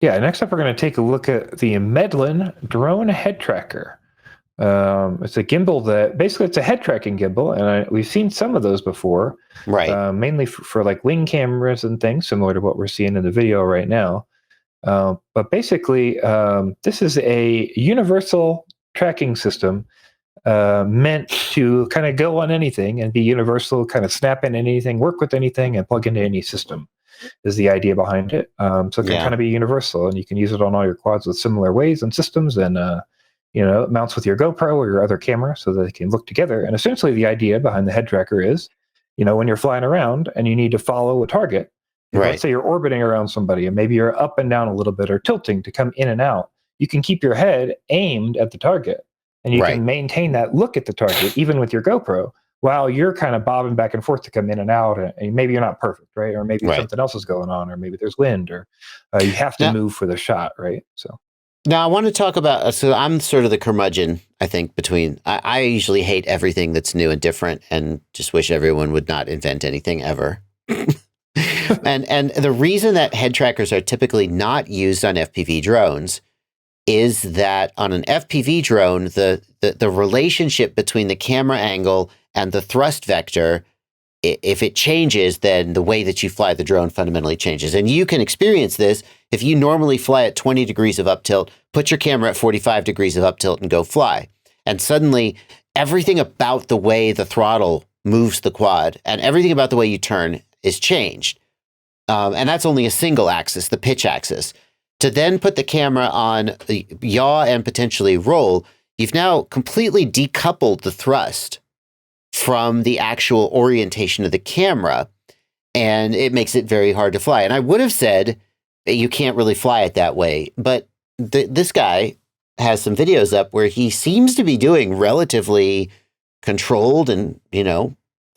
Yeah, next up, we're going to take a look at the Medlin drone head tracker. It's a gimbal that basically it's a head tracking gimbal, and we've seen some of those before, Right. mainly for like wing cameras and things, similar to what we're seeing in the video right now. But basically, this is a universal tracking system meant to kind of go on anything and be universal, kind of snap in anything, work with anything, and plug into any system is the idea behind it. So it can Yeah. kind of be universal, and you can use it on all your quads with similar ways and systems, and it mounts with your GoPro or your other camera so that they can look together. And essentially, the idea behind the head tracker is, when you're flying around and you need to follow a target, if let's Right. say you're orbiting around somebody and maybe you're up and down a little bit or tilting to come in and out, you can keep your head aimed at the target and you Right. can maintain that look at the target even with your GoPro while you're kind of bobbing back and forth to come in and out. And maybe you're not perfect, right? Or maybe Right. something else is going on, or maybe there's wind, or you have to Now, move for the shot, right? So, now I want to talk about. So I'm sort of the curmudgeon, I think. I usually hate everything that's new and different, and just wish everyone would not invent anything ever. And the reason that head trackers are typically not used on FPV drones is that on an FPV drone, the relationship between the camera angle and the thrust vector, if it changes, then the way that you fly the drone fundamentally changes. And you can experience this if you normally fly at 20 degrees of up tilt, put your camera at 45 degrees of up tilt and go fly. And suddenly everything about the way the throttle moves the quad and everything about the way you turn is changed. And that's only a single axis, the pitch axis. To then put the camera on the yaw and potentially roll, you've now completely decoupled the thrust from the actual orientation of the camera, and it makes it very hard to fly. And I would have said that you can't really fly it that way, but this guy has some videos up where he seems to be doing relatively controlled and,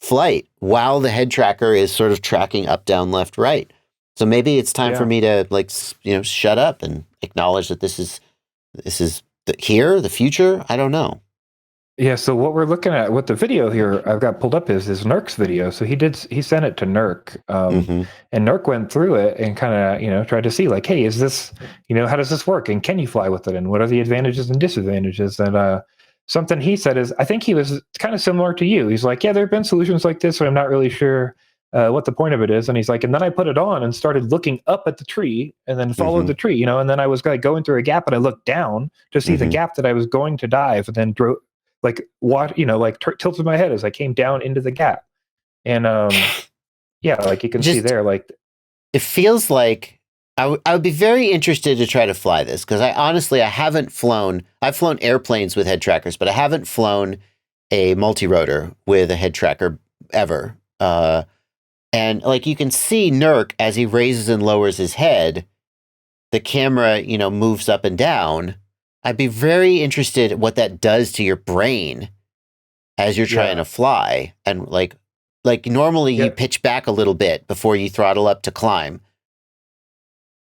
flight while the head tracker is sort of tracking up, down, left, right. So maybe it's time for yeah. me to shut up and acknowledge that this is the future. I don't know. Yeah, so what we're looking at, what the video here I've got pulled up is Nurk's video. So he sent it to Nurk, Hmm. and Nurk went through it and kind of tried to see like, hey, is this how does this work and can you fly with it and what are the advantages and disadvantages? And something he said is I think he was kind of similar to you. He's like, yeah, there have been solutions like this, but I'm not really sure what the point of it is. And he's like, and then I put it on and started looking up at the tree and then followed Hmm. the tree, and then I was like going through a gap and I looked down to see the Hmm. gap that I was going to dive, and then drove like what tilted my head as I came down into the gap. And yeah, like you can see Just there, like it feels like I would be very interested to try to fly this because I haven't flown. I've flown airplanes with head trackers, but I haven't flown a multi-rotor with a head tracker ever. And like you can see Nurk as he raises and lowers his head, the camera, moves up and down. I'd be very interested what that does to your brain as you're trying yeah, to fly. And like normally you yeah, pitch back a little bit before you throttle up to climb.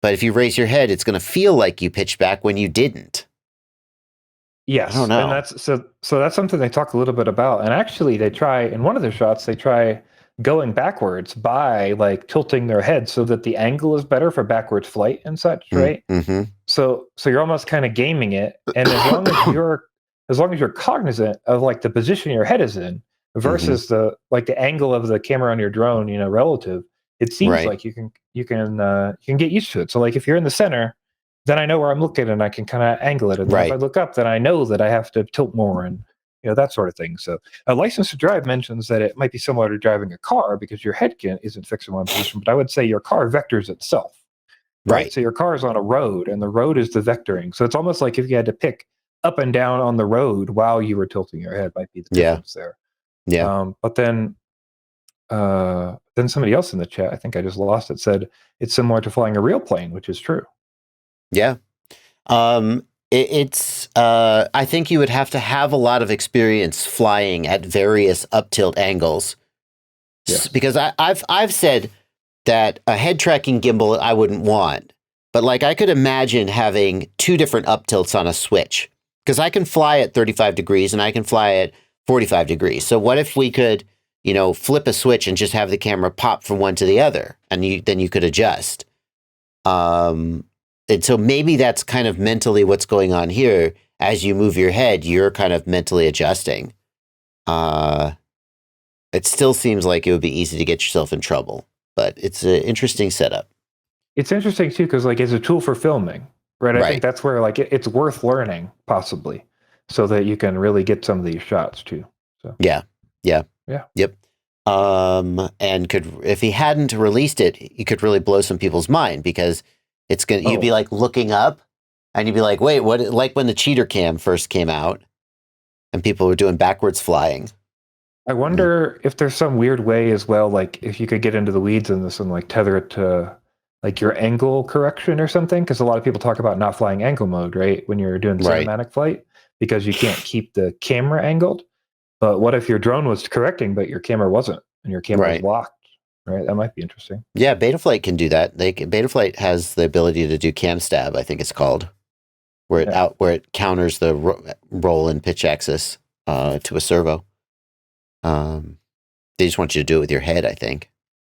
But if you raise your head, it's going to feel like you pitched back when you didn't. I don't yes, and know. that's that's something they talk a little bit about. And actually, they try in one of their shots, they try going backwards by like tilting their head so that the angle is better for backwards flight and such, right? Mm-hmm. So you're almost kind of gaming it, and as long as you're cognizant of like the position your head is in Hmm. versus the angle of the camera on your drone, relative, it seems Right. like you can get used to it. So like if you're in the center, then I know where I'm looking and I can kind of angle it, and then if I Right. look up, then I know that I have to tilt more and that sort of thing. So a license to drive mentions that it might be similar to driving a car because your head isn't fixed in one position, but I would say your car vectors itself, right? Right. So your car is on a road and the road is the vectoring. So it's almost like if you had to pick up and down on the road while you were tilting your head might be the Yeah. difference there. Yeah. But then somebody else in the chat, I think I just lost it, said it's similar to flying a real plane, which is true. Yeah. I think you would have to have a lot of experience flying at various up tilt angles. Yes. Because I've said that a head tracking gimbal I wouldn't want, but like I could imagine having two different up tilts on a switch because I can fly at 35 degrees and I can fly at 45 degrees. So what if we could, flip a switch and just have the camera pop from one to the other and then you could adjust. and so maybe that's kind of mentally what's going on here. As you move your head, you're kind of mentally adjusting. It still seems like it would be easy to get yourself in trouble, but it's an interesting setup. It's interesting too because like it's a tool for filming, right? I Right. think that's where like it's worth learning possibly, so that you can really get some of these shots too. So Yeah. yeah. Yep. And if he hadn't released it, he could really blow some people's mind because you'd be like looking up and you'd be like, wait, what? Like when the cheater cam first came out and people were doing backwards flying. I wonder if there's some weird way as well, like if you could get into the weeds in this and like tether it to like your angle correction or something, because a lot of people talk about not flying angle mode, right? When you're doing Right. cinematic flight, because you can't keep the camera angled. But what if your drone was correcting, but your camera wasn't, and your camera was locked? Right, that might be interesting. Yeah, Betaflight can do that. Betaflight has the ability to do cam stab, I think it's called, where it counters the roll and pitch axis to a servo. They just want you to do it with your head, I think.